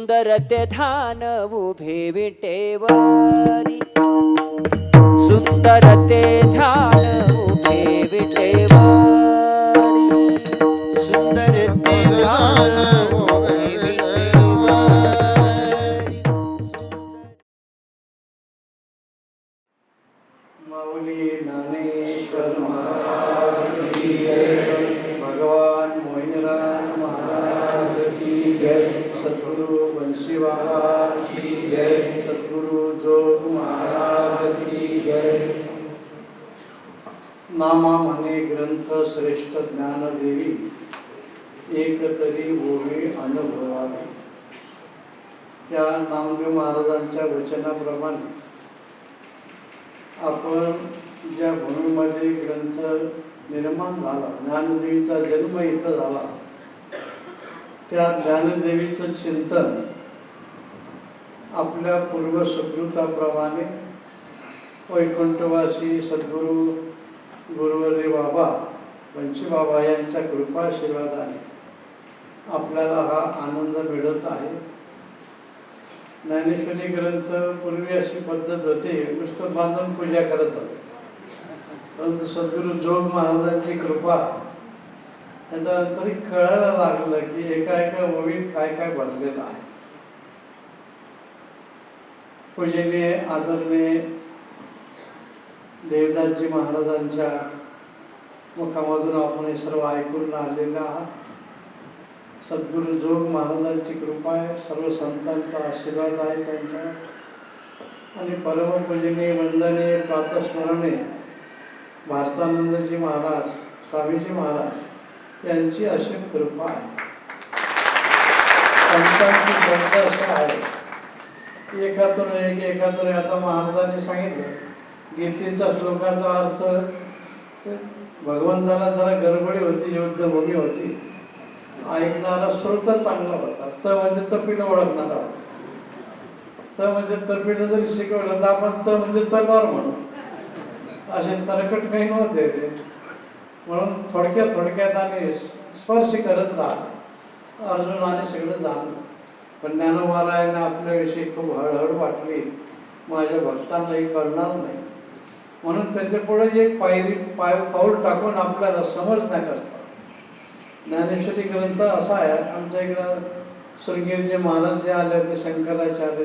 सुंदर ते ध्यान उभे विटेवरी, सुंदर ते ध्यान उभे विटेवरी, सुंदर ते ध्यान उभे विटेवरी. माऊली ज्ञानेश्वर महाराज की जय. भगवान मोहिनीराज महाराज की जय. सद्गुरु बंशी बाबा की जय. सद्गुरु जोग महाराज की जय. नामा म्हणे ग्रंथ श्रेष्ठ ज्ञानदेवी, एक तरी ओवी अनुभवावी. या नामदेव महाराजांच्या वचनाप्रमाणे आपण ज्या भूमीमध्ये ग्रंथ निर्माण झाला, ज्ञानदेवीचा जन्म इथं झाला, त्या ज्ञानदेवीचं चिंतन आपल्या पूर्व सुकृताप्रमाणे वैकुंठवासी सद्गुरू गुरुवर्य बाबा बंशी बाबा यांच्या कृपाशीर्वादाने आपल्याला हा आनंद मिळत आहे. ज्ञानेश्वरी ग्रंथ पूर्वी अशी पद्धत होती, नुसतं बांधून पूजा करत होते. परंतु सद्गुरू जोग महाराजांची कृपा त्याच्यानंतर कळायला लागलं की एका एका ओवीत काय काय भरलेलं आहे. पूजनीय आदरणीय देवदासजी महाराजांच्या मुखामधून आपण हे सर्व ऐकून आलेलं आहात. सद्गुरू जोग महाराजांची कृपा आहे, सर्व संतांचा आशीर्वाद आहे त्यांच्या, आणि परमपूजनीय वंदनीय प्रातस्मरणीय भारतानंदजी महाराज स्वामीजी महाराज यांची असीम कृपा आहे. संतांची श्रद्धा अशी आहे की एकातून आता महाराजांनी सांगितलं गीतेचा श्लोकाचा अर्थ, तर भगवंताला जरा गडबडी होती, युद्धभूमी होती, ऐकणारा श्रोत चांगला होता. त म्हणजे तपीला ओळखणारा होता. त म्हणजे तपीला जरी शिकवलं तर आपण त म्हणजे तलवार म्हणू, असे तरकट काही नव्हते ते. म्हणून थोडक्यात आणि स्पर्श करत राहत अर्जुनाने सगळं जाणलं. पण ज्ञानोबारायांना आपल्याविषयी खूप हळहळ वाटली, माझ्या भक्तांनाही कळणार नाही, म्हणून त्याच्यापुढे एक पाऊल टाकून आपल्याला समजण्याकरता ज्ञानेश्वरी ग्रंथ असा आहे. आमच्या इकडं शृंगेरीचे महाराज जे आले ते शंकराचार्य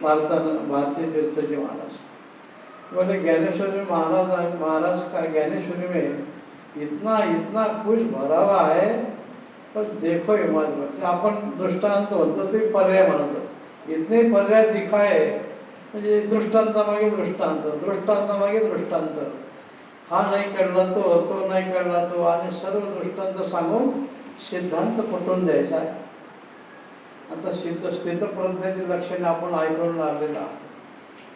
भारती तीर्थजी महाराज बोले ज्ञानेश्वरी महाराज का ज्ञानेश्वरी में इतना कुछ भरा हुआ है, पर देखो हिमालय भक्ति. आपण दृष्टांत म्हणतो ते पर्याय म्हणतात. इतने पर्याय दिखाए म्हणजे दृष्टांतामागे दृष्टांत. हा नाही कळला तो नाही कळला तो, आणि सर्व दृष्टांत सांगून सिद्धांत पटवून द्यायचा आहे. आता स्थितप्रज्ञाची लक्षणे आपण ऐकून आलेलं आहे.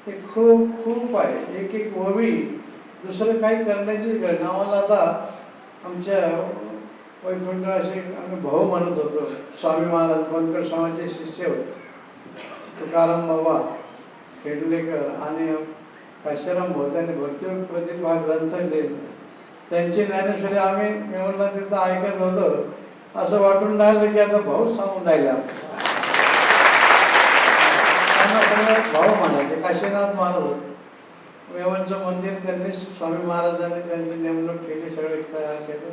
हे खूप आहे. एक ओवी दुसरं काही करण्याची गरज. आम्हाला आता आमच्या वैकुंठवासी आम्ही भाऊ म्हणत होतो. स्वामी महाराज बंकर स्वामीचे शिष्य होते, तुकाराम बाबा खेडलेकर आणि काशीराम भोतांनी भक्तियोग प्रदीप हा ग्रंथ लिहिला. त्यांची ज्ञानेश्वरी आम्ही मिळून तिथं ऐकत होतो. असं वाटून राहिलं की आता भाऊ सांगून राहिले. त्यांना सगळं भाऊ म्हणायचे. काशीनाथ महाराज मेवांचं मंदिर त्यांनी स्वामी महाराजांनी त्यांची नेमणूक केली, सगळं तयार केलं.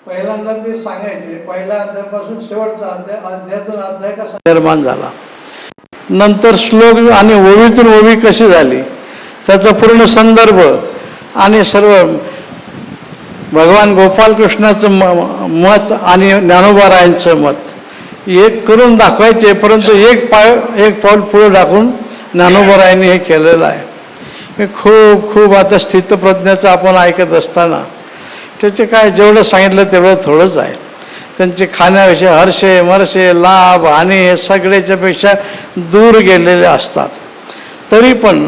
पहिल्यांदा ते सांगायचे पहिल्या अध्यायापासून शेवटचा अध्यायातून अध्याय कसा निर्माण झाला, नंतर श्लोक आणि ओवीतून ओवी कशी झाली, त्याचा पूर्ण संदर्भ आणि सर्व भगवान गोपालकृष्णाचं मत आणि ज्ञानोबारायांचं मत एक करून दाखवायचे. परंतु एक पाऊल पुढे टाकून ज्ञानोबारायांनी हे केलेलं आहे. हे खूप आता स्थितप्रज्ञाचं आपण ऐकत असताना त्याचे काय जेवढं सांगितलं तेवढं थोडंच आहे. त्यांचे खाण्याविषयी हर्षे मर्षे लाभ आणि हे सगळ्याच्यापेक्षा दूर गेलेले असतात. तरी पण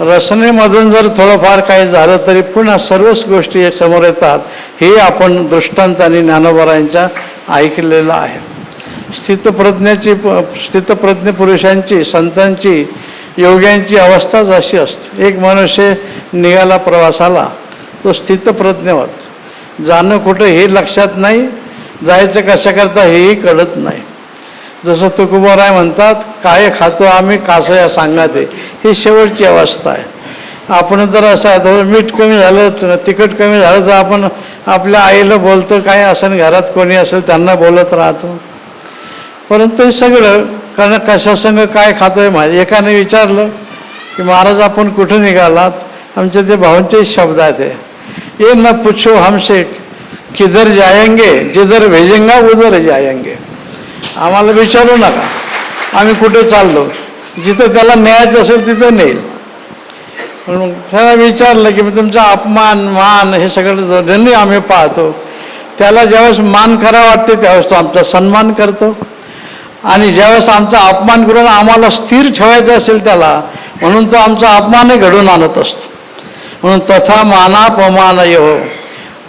रचनेमधून जर थोडंफार काही झालं तरी पुन्हा सर्वच गोष्टी समोर येतात. हे आपण दृष्टांत आणि ज्ञानोबारायांच्या ऐकलेलं आहे. स्थितप्रज्ञ पुरुषांची संतांची योग्यांची अवस्थाच अशी असते. एक मनुष्य निघाला प्रवासाला तो स्थितप्रज्ञ होत. जाणं कुठं हे लक्षात नाही, जायचं कशा करता हेही कळत नाही. जसं तुकोबाराय म्हणतात, काय खातो आम्ही कासया सांगाते, ही शेवटची अवस्था आहे. आपण जर असं आहे तर मीठ कमी झालं, तिखट कमी झालं तर आपण आपल्या आईला बोलतो, काय असेल घरात कोणी असेल त्यांना बोलत राहतो. परंतु हे सगळं कारण कशासंग काय खातो आहे माहिती. एकाने विचारलं की महाराज आपण कुठं निघालात. आमचे ते भाऊंचे शब्द आहेत ते, ये न पूछो हमसे किधर जाएंगे, जिधर भेजेंगा उधर जाएंगे. आम्हाला विचारू नका आम्ही कुठे चाललो, जिथं त्याला न्यायचं असेल तिथं नेईल. म्हणून त्याला विचारलं की तुमचा अपमान मान हे सगळं ज्यांनी आम्ही पाहतो, त्याला ज्यावेळेस मान करा वाटते त्यावेळेस तो आमचा सन्मान करतो, आणि ज्यावेळेस आमचा अपमान करून आम्हाला स्थिर ठेवायचं असेल त्याला, म्हणून तो आमचा अपमानही घडून आणत असतो. म्हणून तथा मानापमान हो,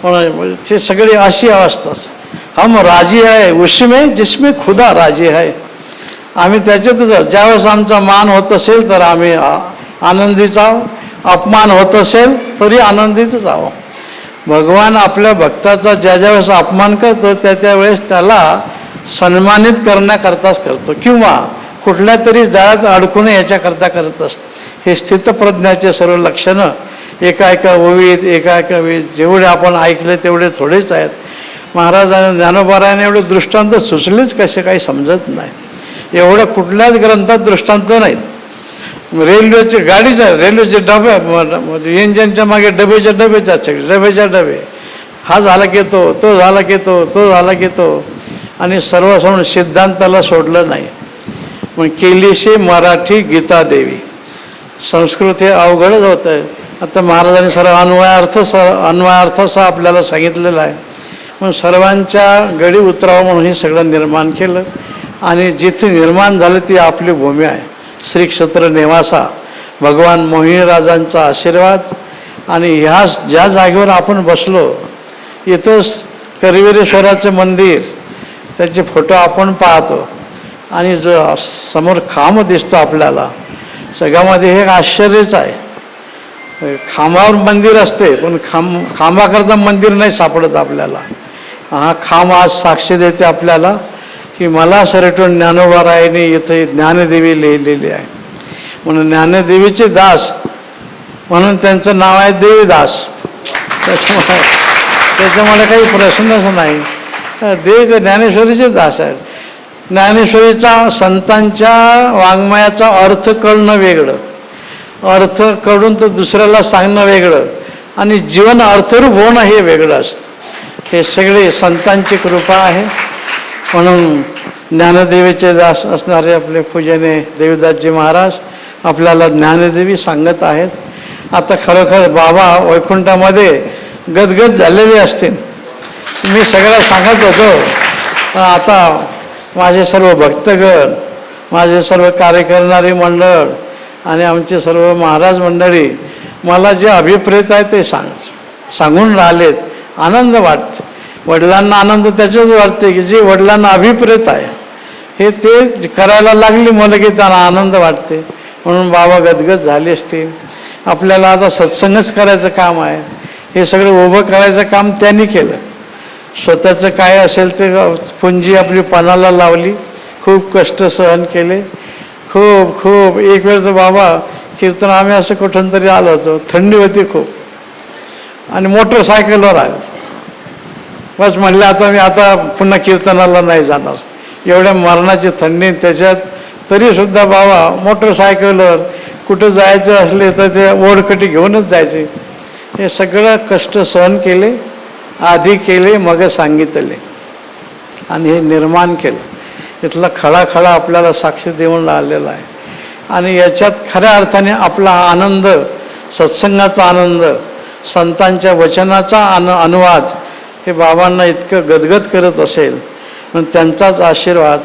म्हणून ते सगळी अशी अवस्थाच. हम राजी आहे उसमें जिसमें खुदा राजी आहे. आम्ही त्याच्यातच ज्यावेळेस आमचा मान होत असेल तर आम्ही आनंदीच आहो, अपमान होत असेल तरी आनंदीतच आहो. भगवान आपल्या भक्ताचा ज्या ज्यावेळेस अपमान करतो त्या वेळेस त्याला सन्मानित करण्याकरताच करतो, किंवा कुठल्या तरी जाळ्यात अडकू नये याच्याकरता करत असतो. हे स्थितप्रज्ञाचे सर्व लक्षणं एका एका ओवीत एका एका वेळी जेवढे आपण ऐकले तेवढे थोडेच आहेत. महाराजांनी ज्ञानोबारायाने एवढे दृष्टांत सुचलेच कसे काही समजत नाही. एवढ्या कुठल्याच ग्रंथात दृष्टांत नाहीत. रेल्वेचे गाडीच्या रेल्वेचे डबे इंजनच्या मागे डबेच्या डबे, हा झाला की तो झाला की तो झाला की तो, आणि सर्व समोर सिद्धांताला सोडलं नाही. मग केलीशी मराठी गीता देवी. संस्कृत हे अवघडच होतं आहे. आता महाराजांनी सर्व अन्वयार्थसह आपल्याला सांगितलेलं आहे. मग सर्वांच्या गडी उतरावं म्हणून हे सगळं निर्माण केलं, आणि जिथे निर्माण झालं ती आपली भूमी आहे. श्री क्षेत्र नेवासा, भगवान मोहिनीराजांचा आशीर्वाद. आणि ह्या ज्या जागेवर आपण बसलो इथंच करवीरेश्वराचं मंदिर, त्याचे फोटो आपण पाहतो, आणि जो समोर खांब दिसतो आपल्याला, सगळ्यामध्ये हे एक आश्चर्यच आहे. खांबावर मंदिर असते पण खांबाकरता मंदिर नाही सापडत आपल्याला. हा खांब आज साक्ष देते आपल्याला की मला सरटून ज्ञानोबारायाने इथे ज्ञानदेवी लिहिलेली आहे. म्हणून ज्ञानदेवीचे दास म्हणून त्यांचं नाव आहे देवीदास. त्याच्यामुळे काही प्रश्नच नाही. देवीचे ज्ञानेश्वरीचे दास आहेत. ज्ञानेश्वरीचा संतांच्या वाङ्मयाचा अर्थ कळणं वेगळं, अर्थ कळून तो दुसऱ्याला सांगणं वेगळं, आणि जीवन अर्थरूप होणं हे वेगळं असतं. हे सगळे संतांची कृपा आहे. म्हणून ज्ञानदेवीचे दास असणारे आपले पूजने देवीदासजी महाराज आपल्याला ज्ञानदेवी सांगत आहेत. आता खरोखर बाबा वैकुंठामध्ये गदगद झालेले असतील. मी सगळं सांगत होतो, पण आता माझे सर्व भक्तगण, माझे सर्व कार्य करणारी मंडळ आणि आमचे सर्व महाराज मंडळी मला जे अभिप्रेत आहे ते सांगून राहिलेत. आनंद वाटते. वडिलांना आनंद त्याच्याच वाटते की जे वडिलांना अभिप्रेत आहे हे ते करायला लागली मुलं की त्यांना आनंद वाटते. म्हणून बाबा गदगद झाले असतील. आपल्याला आता सत्संगच करायचं काम आहे. हे सगळं उभं करायचं काम त्यांनी केलं. स्वतःचं काय असेल ते पुंजी आपली पणाला लावली, खूप कष्ट सहन केले, खूप एक वेळ तर बाबा कीर्तन आम्ही असं कुठून तरी आलो होतो, थंडी होती खूप, आणि मोटरसायकलवर आलो. बस म्हणलं आता पुन्हा कीर्तनाला नाही जाणार. एवढ्या मरणाची थंडी त्याच्यात तरीसुद्धा बाबा मोटरसायकलवर कुठं जायचं असले तर ते ओढकटी घेऊनच जायचे. हे सगळं कष्ट सहन केले, आधी केले मग सांगितले, आणि हे निर्माण केलं. इथला खळा आपल्याला साक्ष देऊन राहिलेला आहे. आणि याच्यात खऱ्या अर्थाने आपला आनंद, सत्संगाचा आनंद, संतांच्या वचनाचा अनुवाद हे बाबांना इतकं गदगद करत असेल. पण त्यांचाच आशीर्वाद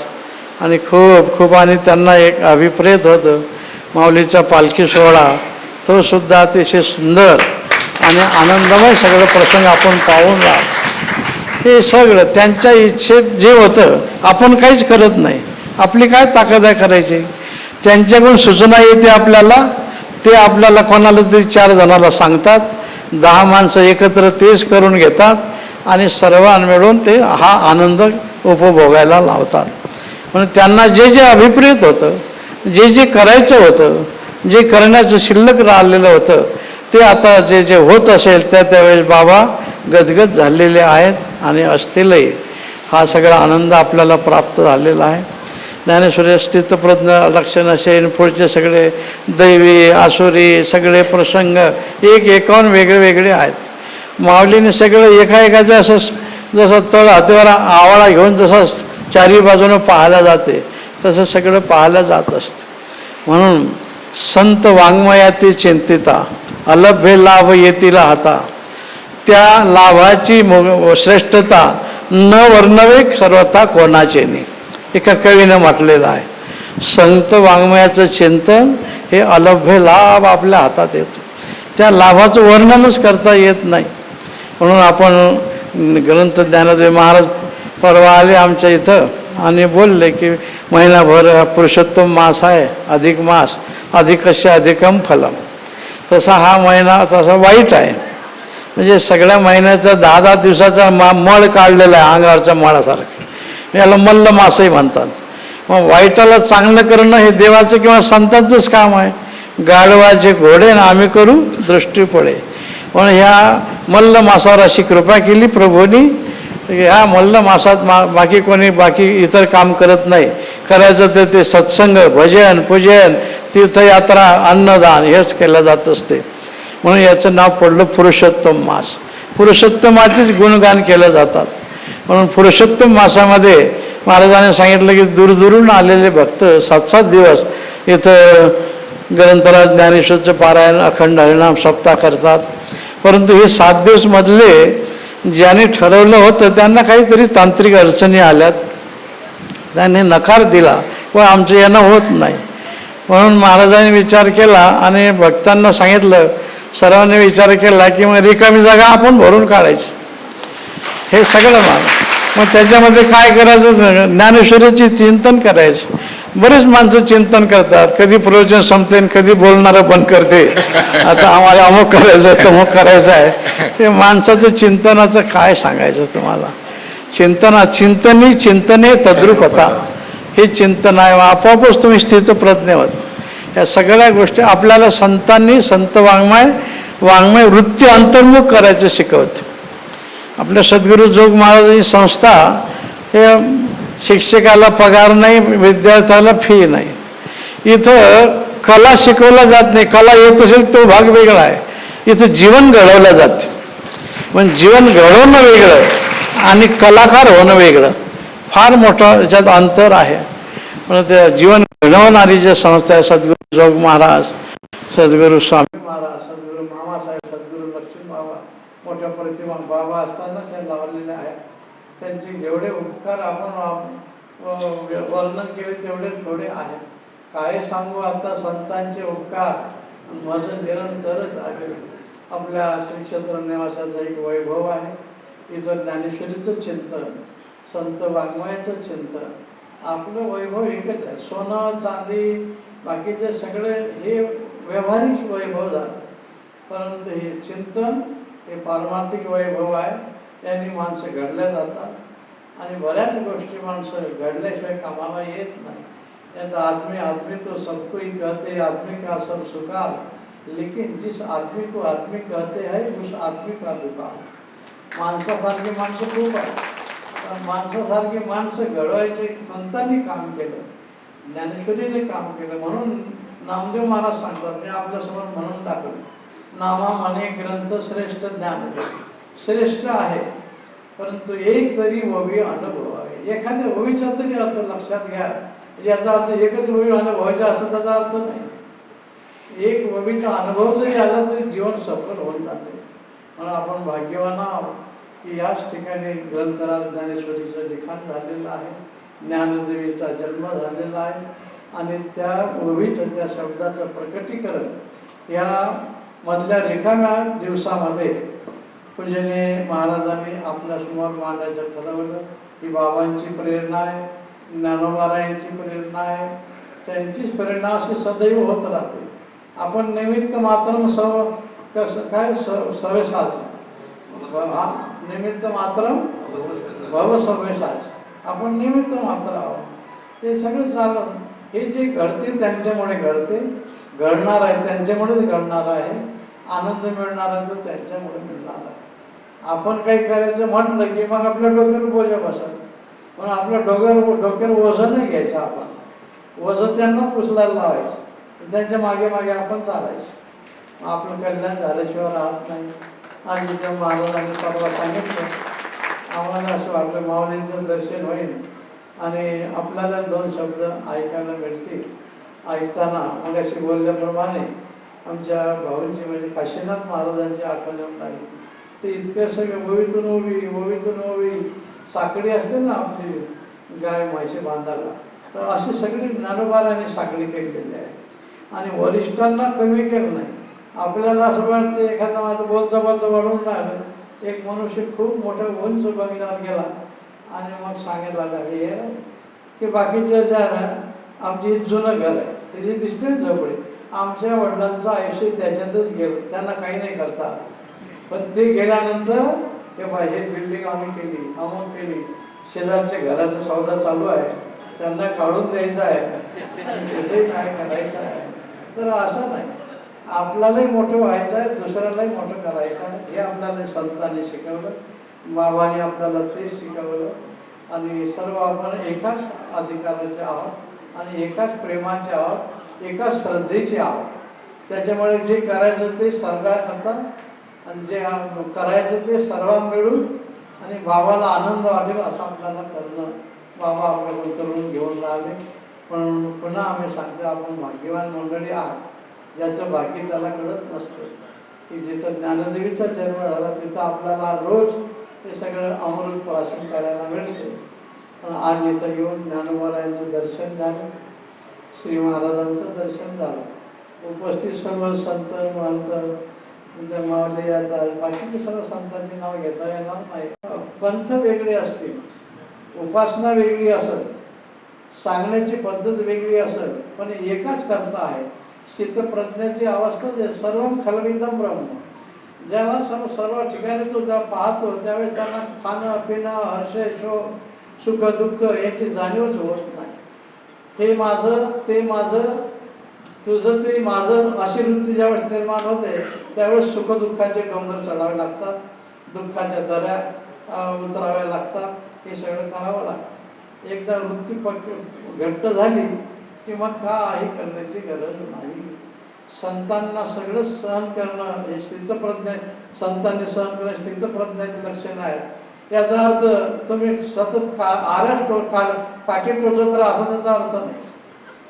आणि खूप आणि त्यांना एक अभिप्रेत होतं. माऊलीचा पालखी सोहळा तो सुद्धा अतिशय सुंदर आणि आनंदमय सगळं प्रसंग आपण पाहून राहिलो. हे सगळं त्यांच्या इच्छेत जे होतं आपण काहीच करत नाही. आपली काय ताकद आहे करायची. त्यांच्याकडून सूचना येते आपल्याला, ते आपल्याला कोणाला तरी 4 जणाला सांगतात, 10 माणसं एकत्र तेच करून घेतात आणि सर्वांना मिळून ते हा आनंद उपभोगायला लावतात. म्हणून त्यांना जे जे अभिप्रेत होतं, जे जे करायचं होतं, जे करण्याचं शिल्लक राहिलेलं होतं, ते आता जे जे होत असेल त्यावेळेस बाबा गदगद झालेले आहेत आणि असतीलही. हा सगळा आनंद आपल्याला प्राप्त झालेला आहे. ज्ञानेश्वरी स्थितप्रज्ञ लक्षण सेन पुढचे सगळे दैवी आसुरी सगळे प्रसंग एकाहून वेगळे वेगळे आहेत. माऊलीने सगळं एकाचं असं जसं तळ हातीवर आवळा घेऊन जसं चारी बाजूनं पाहायला जाते तसं सगळं पाहायला जात असतं. म्हणून संत वाङ्मयाती चिंतिता अलभ्य लाभ येतील हाता, त्या लाभाची श्रेष्ठता न वर्णवे सर्वथा कोणाचे नाही, एका कवीनं म्हटलेलं आहे. संत वाङ्मयाचं चिंतन हे अलभ्य लाभ आपल्या हातात येतो, त्या लाभाचं वर्णनच करता येत नाही. म्हणून आपण ग्रंथ ज्ञानदेव महाराज परवा आले आमच्या इथं आणि बोलले की महिनाभर पुरुषोत्तम मास आहे, अधिक मास, अधिकस्य अधिकम फलम. तसा हा महिना तसा वाईट आहे. म्हणजे सगळ्या महिन्याचा 10-10 दिवसाचा मळ काढलेला आहे, अंगावरच्या मळासारखं. याला मल्ल मासही म्हणतात. मग वाईटाला चांगलं करणं हे देवाचं किंवा संतांचंच काम आहे. गाढवाचे घोडे ना आम्ही करू दृष्टी पडे. म्हणून ह्या मल्ल मासावर अशी कृपा केली प्रभूंनी. ह्या मल्ल मासात बाकी इतर काम करत नाही. करायचं तर ते सत्संग, भजन, पूजन, तीर्थयात्रा, अन्नदान हेच केलं जात असते. म्हणून याचं नाव पडलं पुरुषोत्तम मास. पुरुषोत्तमाचेच गुणगान केलं जातात. म्हणून पुरुषोत्तम मासामध्ये महाराजांनी सांगितलं की दूरदूरून आलेले भक्त 7-7 दिवस इथं ग्रंथराज ज्ञानेश्वरचं पारायण अखंड हरिनाम सप्ताह करतात. परंतु हे 7 दिवस मधले ज्यांनी ठरवलं होतं त्यांना काहीतरी तांत्रिक अडचणी आल्यात, त्यांनी नकार दिला व आमचं येणं होत नाही. म्हणून महाराजांनी विचार केला आणि भक्तांना सांगितलं, सर्वांनी विचार केला की मग रिकामी जागा आपण भरून काढायची. हे सगळं मग त्याच्यामध्ये काय करायचं, ज्ञानेश्वरीचे चिंतन करायचं. बरेच माणसं चिंतन करतात, कधी प्रवचन संपते कधी बोलणारं बंद करते. आता आम्हाला अमुक करायचं तमुक करायचं आहे. हे माणसाचं चिंतनाचं काय सांगायचं तुम्हाला. चिंतनी चिंतने तद्रुपता हे चिंतन आहे. आपोआपच तुम्ही स्थितप्रज्ञ होत. या सगळ्या गोष्टी आपल्याला संतांनी संत वाङ्मय वृत्ती अंतर्मुख करायचं शिकवते. आपल्या सद्गुरू जोग महाराजांची संस्था हे शिक्षकाला पगार नाही, विद्यार्थ्याला फी नाही. इथं कला शिकवला जात नाही. कला येत असेल तो भाग वेगळा आहे. इथं जीवन घडवलं जाते. पण जीवन घडवणं वेगळं आणि कलाकार होणं वेगळं, फार मोठं याच्यात अंतर आहे. म्हणून त्या जीवन घडवणारी जे संस्था आहे सद्गुरू जोग महाराज, सद्गुरू स्वामी महाराज, सद्गुरू मामासाहेब, सद्गुरू लक्ष्मी बाबा, मोठ्या प्रतिमा बाबा असतानाच हे लावलेले आहेत. त्यांचे जेवढे उपकार आपण वर्णन केले तेवढे थोडे आहेत. काय सांगू आता संतांचे उपकार, माझं निरंतरच आहे. आपल्या श्री क्षेत्र निवासाचा एक वैभव आहे. इथं ज्ञानेश्वरीचं चिंतन, संत वाङ्मयाचं चिंतन, आपलं वैभव एकच आहे. सोनं चांदी बाकीचे सगळे हे व्यावहारिक वैभव झालं, परंतु हे चिंतन हे पारमार्थिक वैभव आहे. यांनी माणसं घडल्या जातात आणि बऱ्याच गोष्टी माणसं घडल्याशिवाय कामाला येत नाही. यात आदमी तो सबको ही कहते, आदमी का सब सुकाल, लेकिन जिस आदमी को आदमी कहते हैं उस आदमी का दुकान. माणसासारखी माणसं खूप आहे. माणसासारखी माणसं घडवायचे संतांनी काम केलं, ज्ञानेश्वरीने काम केलं. म्हणून नामदेव महाराज सांगतात, मी आपल्यासमोर म्हणून दाखवलं, नामा म्हणे ग्रंथ श्रेष्ठ ज्ञान श्रेष्ठ आहे, परंतु एक तरी ओवी अनुभव आहे. एखाद्या ओवीचा तरी अर्थ लक्षात घ्या. याचा अर्थ एकच ओवी अनुभवायचा असं त्याचा अर्थ नाही. एक ओवीचा अनुभव जरी आला तरी जीवन सफल होऊन जाते. म्हणून आपण भाग्यवान आहोत की याच ठिकाणी ग्रंथराज ज्ञानेश्वरीचं लिखाण झालेलं आहे, ज्ञानदेवीचा जन्म झालेला आहे आणि त्या ओवीचं त्या शब्दाचं प्रकटीकरण या मधल्या रिकाम्या दिवसामध्ये पूजनीय महाराजांनी आपल्यासमोर मांडायचं ठरवलं. ही बाबांची प्रेरणा आहे, ज्ञानोबारायांची प्रेरणा आहे. त्यांचीच प्रेरणा अशी सदैव होत राहते. आपण निमित्त मात्र सवेसाच निमित्त मात्र भव सवेसाच. आपण निमित्त मात्र आहोत. हे सगळं चाललं. हे जे घडते त्यांच्यामुळे घडते, घडणार आहे त्यांच्यामुळेच घडणार आहे, आनंद मिळणार आहे तो त्यांच्यामुळे मिळणार आहे. आपण काही करायचं म्हटलं की मग आपल्या डोक्यावर बोजा बसत, म्हणून आपल्या डोक्यावर ओझं नाही घ्यायचं. आपण ओझं त्यांनाच उचलायला लावायचं, त्यांच्या मागे मागे आपण चालायचं. आपलं कल्याण झाल्याशिवाय राहत नाही. आज इथं महाराजांनी परवा सांगितलं, आम्हाला असं वाटलं माऊलींचं दर्शन होईल आणि आपल्याला 2 शब्द ऐकायला मिळतील. ऐकताना मग अशी बोलल्याप्रमाणे आमच्या भाऊंची म्हणजे काशीनाथ महाराजांची आठवण येऊन लागली. ते इतकं सगळं ओवीतून ओवी साखळी असते ना आपली गाय म्हैशी बांधायला, तर अशी सगळी ज्ञानोबाराने साखळी केलेली आहे. आणि वरिष्ठांना कमी केलं नाही. आपल्याला असं वाटतं एखादा माझं बोलता वाढून राहिलं, एक मनुष्य खूप मोठं उंच बंगल्यावर गेला आणि मग सांगायला लागला हे ना की बाकीच्या ज्या आमची जुनं घर आहे त्याची दिसते ना झोपडी, आमच्या वडिलांचं आयुष्य त्याच्यातच गेलं, त्यांना काही नाही करता आलं. पण ते गेल्यानंतर हे हे बिल्डिंग आम्ही केली, अमुक केली, शेजारच्या घराचा सौदा चालू आहे, त्यांना काढून द्यायचं आहे आणि तिथे काय करायचं आहे. तर असं नाही, आपल्यालाही मोठं व्हायचं आहे, दुसऱ्यालाही मोठं करायचं आहे. हे आपल्याला संतांनी शिकवलं, बाबांनी आपल्याला तेच शिकवलं. आणि सर्व आपण एकाच अधिकाराचे आहोत आणि एकाच प्रेमाचे आहोत, एकाच श्रद्धेचे आहोत. त्याच्यामुळे जे करायचं ते सर्वांकरता आणि जे करायचं ते सर्वांना मिळून आणि बाबाला आनंद वाटेल असं आपल्याला करणं बाबा आपल्याकडून करून घेऊन राहिले. पण पुन्हा आम्ही सांगतो, आपण भाग्यवान मंडळी आहात, ज्याचं भाग्य त्याला कळत नसतं की जिथं ज्ञानदेवीचा जन्म झाला तिथं आपल्याला रोज हे सगळं अमृत प्राशन करायला मिळते. पण आज इथं येऊन ज्ञानोबारायांचं दर्शन झालं, श्री महाराजांचं दर्शन झालं. उपस्थित सर्व संत महंत मावले येतात, बाकीचे सर्व संतांची नाव घेता येणार नाही. पंथ वेगळे असतील, उपासना वेगळी असेल, सांगण्याची पद्धत वेगळी असेल, पण एकाच करता आहे. स्थितप्रज्ञाची अवस्था जे सर्वं खलविदं ब्रह्म, ज्याला सर्व ठिकाणी तो ज्या पाहतो त्यावेळेस त्यांना खाणं पिणं हर्ष शोक सुख दुःख याची जाणीवच होत नाही. हे माझं ते माझं तुझं ते माझं अशी वृत्ती ज्यावेळेस निर्माण होते त्यावेळेस सुखदुःखाचे डोंगर चढावे लागतात, दुःखाच्या दऱ्या उतराव्या लागतात, हे सगळं करावं लागतं. एकदा वृत्ती घट्ट झाली की मग काही करण्याची गरज नाही. संतांना सगळं सहन करणं हे स्थितप्रज्ञा, संतांनी सहन करणं स्थितप्रज्ञाचे लक्षण आहे. याचा अर्थ तुम्ही सतत काठी टोचत राहा असं त्याचा अर्थ नाही.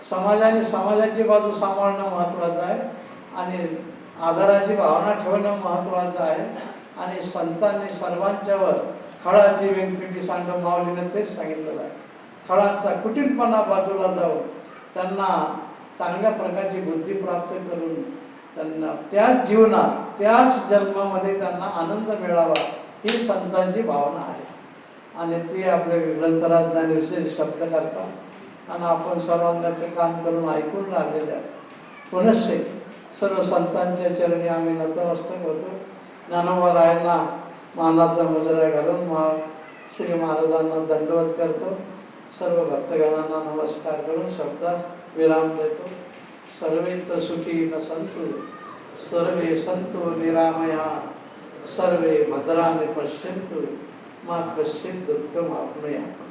समाजाने समाजाची बाजू सांभाळणं महत्त्वाचं आहे आणि आदराची भावना ठेवणं महत्त्वाचं आहे. आणि संतांनी सर्वांच्यावर खळाची व्यंकटी सांड माऊलीनं तेच सांगितलेलं आहे. खळांचा कुटीलपणा बाजूला जाऊन त्यांना चांगल्या प्रकारची बुद्धी प्राप्त करून त्यांना त्याच जीवनात त्याच जन्मामध्ये त्यांना आनंद मिळावा ही संतांची भावना आहे. आणि ती आपले ग्रंथराज ज्ञानेश्वरी शब्द करतात आणि आपण सर्वांगाचे काम करून ऐकून राहिलेले आहे. पुनश्च सर्व संतांच्या चरणी आम्ही नतमस्तक होतो. ज्ञानोबारायांना मानाचा मुजरा घालून श्री महाराजांना दंडवत करतो. सर्व भक्तगणांना नमस्कार करून शब्दास विराम देतो. सर्वे तर सुखी न संतु, सर्वे संतो निरामया, सर्वे भद्राणि पश्यन्तु, मा कश्चित् दुःखमाप्नुयात्.